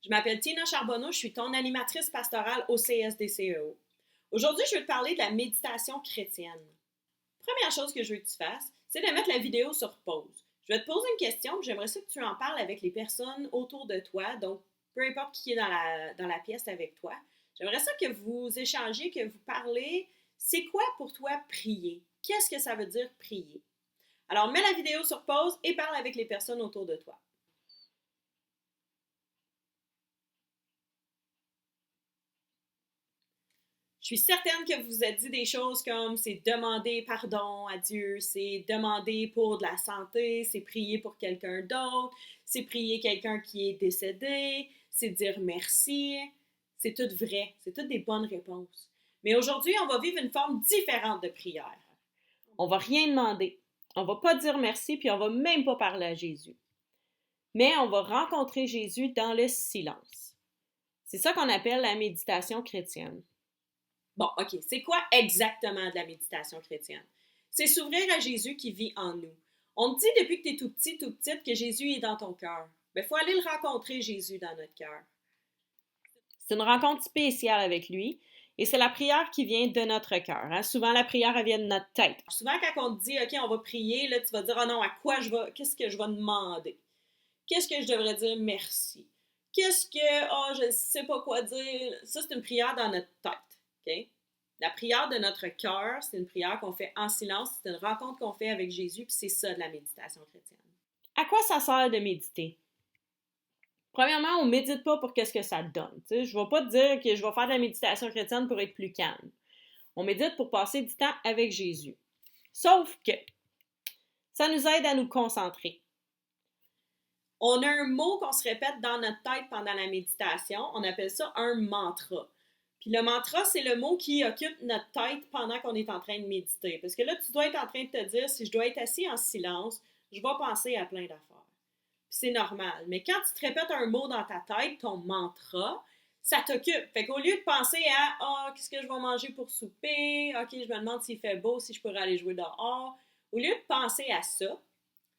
Je m'appelle Tina Charbonneau, je suis ton animatrice pastorale au CSDCEO. Aujourd'hui, je vais te parler de la méditation chrétienne. Première chose que je veux que tu fasses, c'est de mettre la vidéo sur pause. Je vais te poser une question, puis j'aimerais ça que tu en parles avec les personnes autour de toi, donc peu importe qui est dans la pièce avec toi. J'aimerais ça que vous échangiez, que vous parlez. C'est quoi pour toi prier? Qu'est-ce que ça veut dire prier? Alors, mets la vidéo sur pause et parle avec les personnes autour de toi. Je suis certaine que vous vous êtes dit des choses comme c'est demander pardon à Dieu, c'est demander pour de la santé, c'est prier pour quelqu'un d'autre, c'est prier quelqu'un qui est décédé, c'est dire merci. C'est tout vrai, c'est toutes des bonnes réponses. Mais aujourd'hui, on va vivre une forme différente de prière. On va rien demander, on va pas dire merci, puis on va même pas parler à Jésus. Mais on va rencontrer Jésus dans le silence. C'est ça qu'on appelle la méditation chrétienne. Bon, OK, c'est quoi exactement de la méditation chrétienne? C'est s'ouvrir à Jésus qui vit en nous. On te dit depuis que tu es tout petit, toute petite, que Jésus est dans ton cœur. Il faut aller le rencontrer, Jésus, dans notre cœur. C'est une rencontre spéciale avec lui et c'est la prière qui vient de notre cœur. Hein? Souvent, la prière, elle vient de notre tête. Souvent, quand on te dit, OK, on va prier, là, tu vas dire, oh non, qu'est-ce que je vais demander? Qu'est-ce que je devrais dire merci? Je ne sais pas quoi dire. Ça, c'est une prière dans notre tête. Okay? La prière de notre cœur, c'est une prière qu'on fait en silence, c'est une rencontre qu'on fait avec Jésus, puis c'est ça de la méditation chrétienne. À quoi ça sert de méditer? Premièrement, on ne médite pas pour qu'est-ce que ça donne. Je ne vais pas te dire que je vais faire de la méditation chrétienne pour être plus calme. On médite pour passer du temps avec Jésus. Sauf que ça nous aide à nous concentrer. On a un mot qu'on se répète dans notre tête pendant la méditation. On appelle ça un mantra. Puis le mantra, c'est le mot qui occupe notre tête pendant qu'on est en train de méditer. Parce que là, tu dois être en train de te dire, si je dois être assis en silence, je vais penser à plein d'affaires. Puis c'est normal. Mais quand tu te répètes un mot dans ta tête, ton mantra, ça t'occupe. Fait qu'au lieu de penser à qu'est-ce que je vais manger pour souper? OK, je me demande s'il fait beau, si je pourrais aller jouer dehors. Au lieu de penser à ça,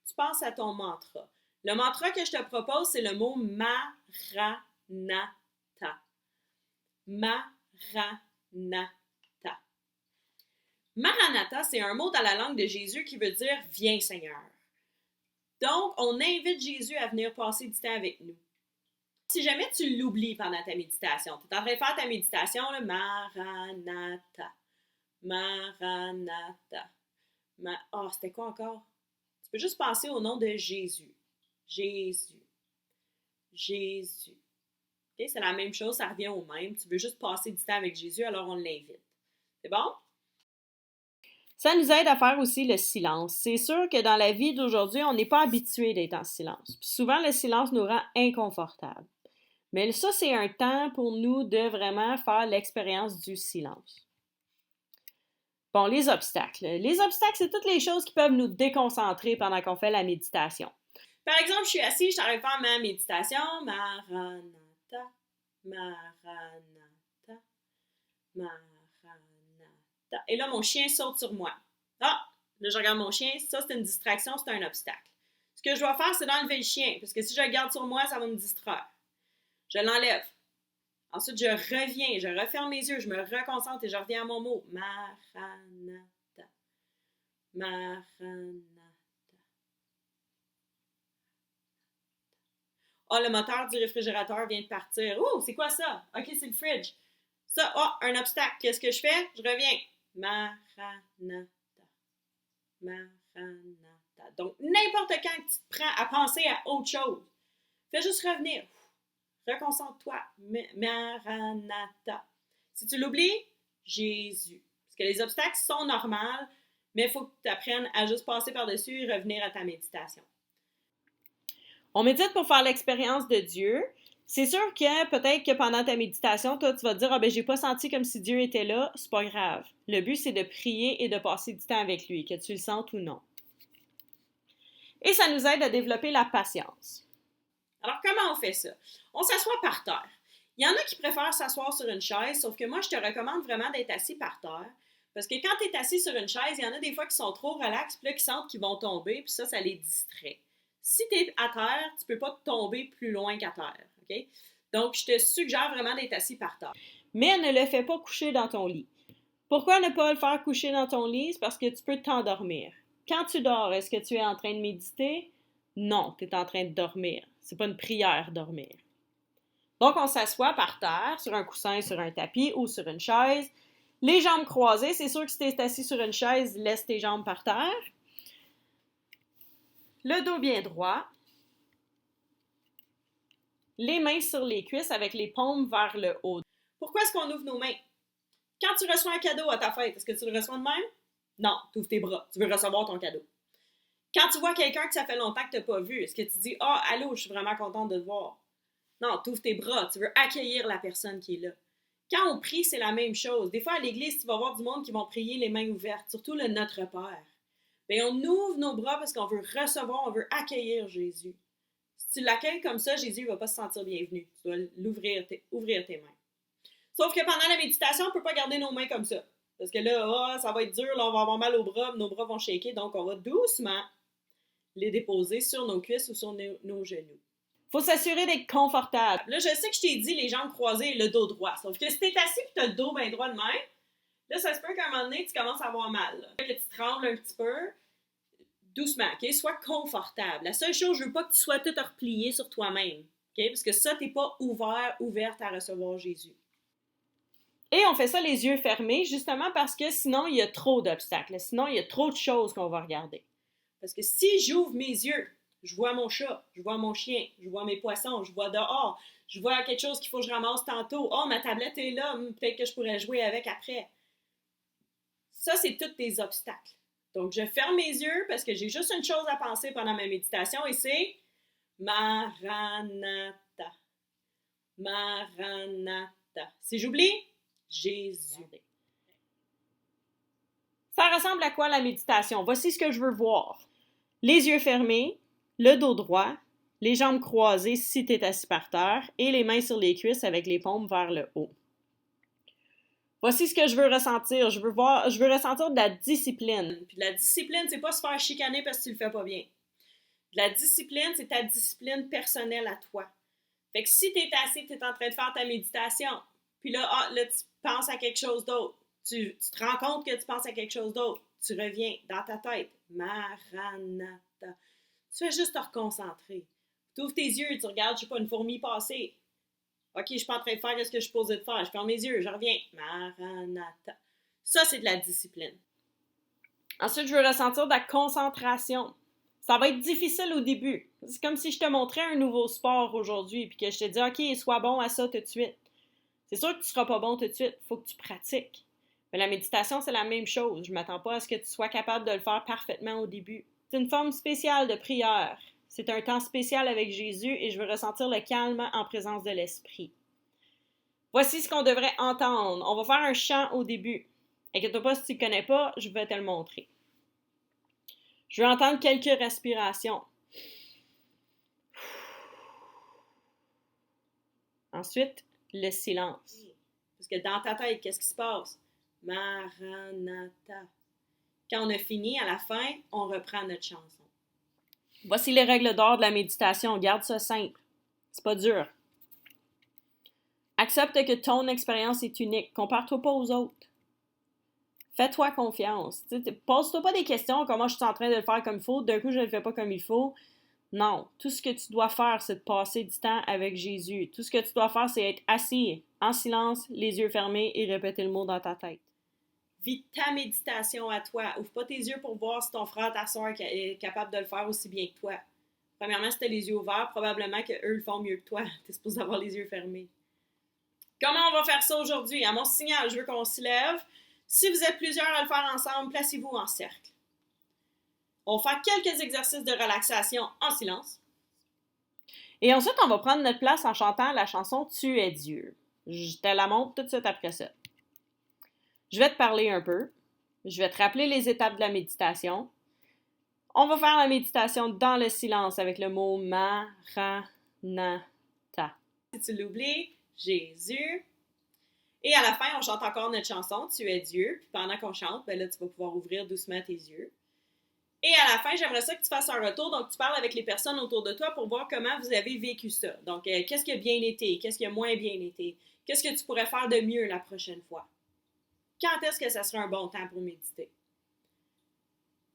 tu penses à ton mantra. Le mantra que je te propose, c'est le mot Maranatha. Maranatha. Maranatha, c'est un mot dans la langue de Jésus qui veut dire « Viens Seigneur ». Donc, on invite Jésus à venir passer du temps avec nous. Si jamais tu l'oublies pendant ta méditation, tu es en train de faire ta méditation, là, Maranatha. Maranatha. C'était quoi encore? Tu peux juste penser au nom de Jésus. Jésus. Jésus. Okay? C'est la même chose, ça revient au même. Tu veux juste passer du temps avec Jésus, alors on l'invite. C'est bon? Ça nous aide à faire aussi le silence. C'est sûr que dans la vie d'aujourd'hui, on n'est pas habitué d'être en silence. Puis souvent, le silence nous rend inconfortables. Mais ça, c'est un temps pour nous de vraiment faire l'expérience du silence. Bon, les obstacles. Les obstacles, c'est toutes les choses qui peuvent nous déconcentrer pendant qu'on fait la méditation. Par exemple, je suis assise, je suis en train de faire ma méditation. Maranatha, Maranatha, Maranatha. Et là, mon chien saute sur moi. Là, je regarde mon chien. Ça, c'est une distraction, c'est un obstacle. Ce que je dois faire, c'est d'enlever le chien. Parce que si je le garde sur moi, ça va me distraire. Je l'enlève. Ensuite, je reviens. Je referme mes yeux. Je me reconcentre et je reviens à mon mot. Maranatha. Maranatha. Le moteur du réfrigérateur vient de partir. Oh, c'est quoi ça? OK, c'est le fridge. Ça, un obstacle. Qu'est-ce que je fais? Je reviens. Maranatha. Maranatha. Donc, n'importe quand tu te prends à penser à autre chose, fais juste revenir. Reconcentre-toi. Maranatha. Si tu l'oublies, Jésus. Parce que les obstacles sont normaux, mais il faut que tu apprennes à juste passer par-dessus et revenir à ta méditation. On médite pour faire l'expérience de Dieu. C'est sûr que peut-être que pendant ta méditation, toi, tu vas te dire « j'ai pas senti comme si Dieu était là », c'est pas grave. Le but, c'est de prier et de passer du temps avec lui, que tu le sentes ou non. Et ça nous aide à développer la patience. Alors, comment on fait ça? On s'assoit par terre. Il y en a qui préfèrent s'asseoir sur une chaise, sauf que moi, je te recommande vraiment d'être assis par terre. Parce que quand tu es assis sur une chaise, il y en a des fois qui sont trop relax, puis là, qui sentent qu'ils vont tomber, puis ça les distrait. Si tu es à terre, tu ne peux pas tomber plus loin qu'à terre. Okay? Donc, je te suggère vraiment d'être assis par terre. Mais ne le fais pas coucher dans ton lit. Pourquoi ne pas le faire coucher dans ton lit? C'est parce que tu peux t'endormir. Quand tu dors, est-ce que tu es en train de méditer? Non, tu es en train de dormir. C'est pas une prière, dormir. Donc, on s'assoit par terre, sur un coussin, sur un tapis ou sur une chaise. Les jambes croisées, c'est sûr que si tu es assis sur une chaise, laisse tes jambes par terre. Le dos bien droit. Les mains sur les cuisses avec les paumes vers le haut. Pourquoi est-ce qu'on ouvre nos mains? Quand tu reçois un cadeau à ta fête, est-ce que tu le reçois de même? Non, tu ouvres tes bras. Tu veux recevoir ton cadeau. Quand tu vois quelqu'un que ça fait longtemps que tu n'as pas vu, est-ce que tu dis « Ah, allô, je suis vraiment contente de te voir ». Non, tu ouvres tes bras. Tu veux accueillir la personne qui est là. Quand on prie, c'est la même chose. Des fois, à l'église, tu vas voir du monde qui vont prier les mains ouvertes, surtout le Notre Père. Bien, on ouvre nos bras parce qu'on veut recevoir, on veut accueillir Jésus. Si tu l'accueilles comme ça, Jésus ne va pas se sentir bienvenu. Tu dois ouvrir tes mains. Sauf que pendant la méditation, on ne peut pas garder nos mains comme ça. Parce que là, ça va être dur, là, on va avoir mal aux bras, nos bras vont shaker, donc on va doucement les déposer sur nos cuisses ou sur nos genoux. Il faut s'assurer d'être confortable. Là, je sais que je t'ai dit les jambes croisées et le dos droit. Sauf que si tu es assis et tu as le dos bien droit de même, là, ça se peut qu'à un moment donné, tu commences à avoir mal. Là. Que tu trembles un petit peu, doucement, OK? Sois confortable. La seule chose, je veux pas que tu sois tout replié sur toi-même, OK? Parce que ça, tu n'es pas ouverte à recevoir Jésus. Et on fait ça les yeux fermés, justement parce que sinon, il y a trop d'obstacles. Sinon, il y a trop de choses qu'on va regarder. Parce que si j'ouvre mes yeux, je vois mon chat, je vois mon chien, je vois mes poissons, je vois dehors, je vois quelque chose qu'il faut que je ramasse tantôt. Oh, ma tablette est là, peut-être que je pourrais jouer avec après. Ça, c'est tous des obstacles. Donc, je ferme mes yeux parce que j'ai juste une chose à penser pendant ma méditation et c'est Maranatha. Maranatha. Si j'oublie, Jésus. Ça ressemble à quoi la méditation? Voici ce que je veux voir. Les yeux fermés, le dos droit, les jambes croisées si tu es assis par terre et les mains sur les cuisses avec les paumes vers le haut. Voici ce que je veux ressentir. Je veux ressentir de la discipline. Puis de la discipline, c'est pas se faire chicaner parce que tu le fais pas bien. De la discipline, c'est ta discipline personnelle à toi. Fait que si tu es assis, tu es en train de faire ta méditation, puis là, tu penses à quelque chose d'autre. Tu te rends compte que tu penses à quelque chose d'autre. Tu reviens dans ta tête. Maranatha. Tu fais juste te reconcentrer. Tu ouvres tes yeux, tu regardes, je sais pas, une fourmi passer. OK, je suis pas en train de faire ce que je suis posée de faire. Je ferme mes yeux, je reviens. Maranatha. Ça, c'est de la discipline. Ensuite, je veux ressentir de la concentration. Ça va être difficile au début. C'est comme si je te montrais un nouveau sport aujourd'hui puis que je te dis « OK, sois bon à ça tout de suite ». C'est sûr que tu ne seras pas bon tout de suite. Il faut que tu pratiques. Mais la méditation, c'est la même chose. Je ne m'attends pas à ce que tu sois capable de le faire parfaitement au début. C'est une forme spéciale de prière. C'est un temps spécial avec Jésus et je veux ressentir le calme en présence de l'Esprit. Voici ce qu'on devrait entendre. On va faire un chant au début. Inquiète-toi pas si tu ne connais pas, je vais te le montrer. Je veux entendre quelques respirations. Ensuite, le silence. Parce que dans ta tête, qu'est-ce qui se passe? Maranatha. Quand on a fini, à la fin, on reprend notre chanson. Voici les règles d'or de la méditation. Garde ça simple. C'est pas dur. Accepte que ton expérience est unique. Compare-toi pas aux autres. Fais-toi confiance. Pose-toi pas des questions, comment je suis en train de le faire comme il faut, d'un coup je ne le fais pas comme il faut. Non, tout ce que tu dois faire, c'est de passer du temps avec Jésus. Tout ce que tu dois faire, c'est être assis, en silence, les yeux fermés et répéter le mot dans ta tête. Vis ta méditation à toi. Ouvre pas tes yeux pour voir si ton frère, ta soeur est capable de le faire aussi bien que toi. Premièrement, si tu as les yeux ouverts, probablement qu'eux le font mieux que toi. Tu es supposé avoir les yeux fermés. Comment on va faire ça aujourd'hui? À mon signal, je veux qu'on se lève. Si vous êtes plusieurs à le faire ensemble, placez-vous en cercle. On va faire quelques exercices de relaxation en silence. Et ensuite, on va prendre notre place en chantant la chanson « Tu es Dieu ». Je te la montre tout de suite après ça. Je vais te parler un peu. Je vais te rappeler les étapes de la méditation. On va faire la méditation dans le silence avec le mot « Maranatha ». Si tu l'oublies, Jésus. Et à la fin, on chante encore notre chanson « Tu es Dieu ». Puis pendant qu'on chante, ben là, tu vas pouvoir ouvrir doucement tes yeux. Et à la fin, j'aimerais ça que tu fasses un retour. Donc, tu parles avec les personnes autour de toi pour voir comment vous avez vécu ça. Donc, qu'est-ce qui a bien été? Qu'est-ce qui a moins bien été? Qu'est-ce que tu pourrais faire de mieux la prochaine fois? Quand est-ce que ça serait un bon temps pour méditer?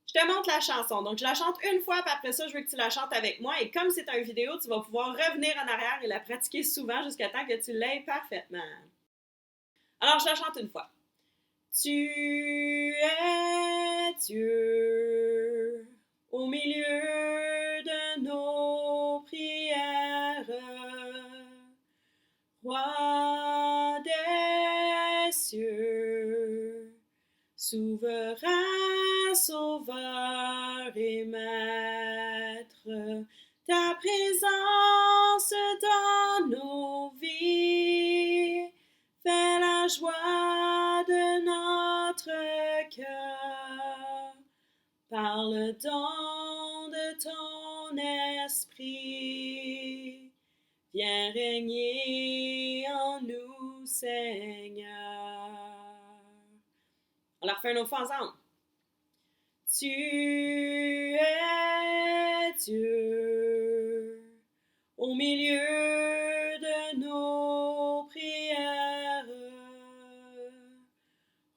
Je te montre la chanson. Donc, je la chante une fois, puis après ça, je veux que tu la chantes avec moi. Et comme c'est une vidéo, tu vas pouvoir revenir en arrière et la pratiquer souvent jusqu'à temps que tu l'aies parfaitement. Alors, je la chante une fois. Tu es Dieu au milieu de nos prières, Roi des cieux, souverain, sauveur et maître, ta présence dans nos vies fait la joie de notre cœur. Par le don de ton esprit, viens régner en nous, Seigneur. On la refait une autre fois ensemble. Tu es Dieu au milieu de nos prières,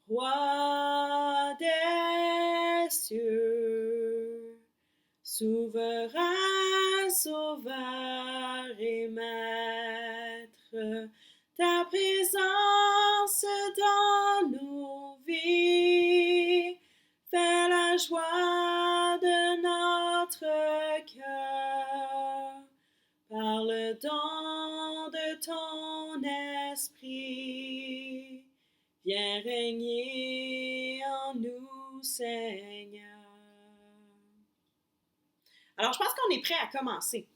Roi des cieux, souverain, sauveur et maître, ta présence dans nos vies fait la joie de notre cœur. Par le don de ton esprit, viens régner en nous, Seigneur. Alors, je pense qu'on est prêt à commencer.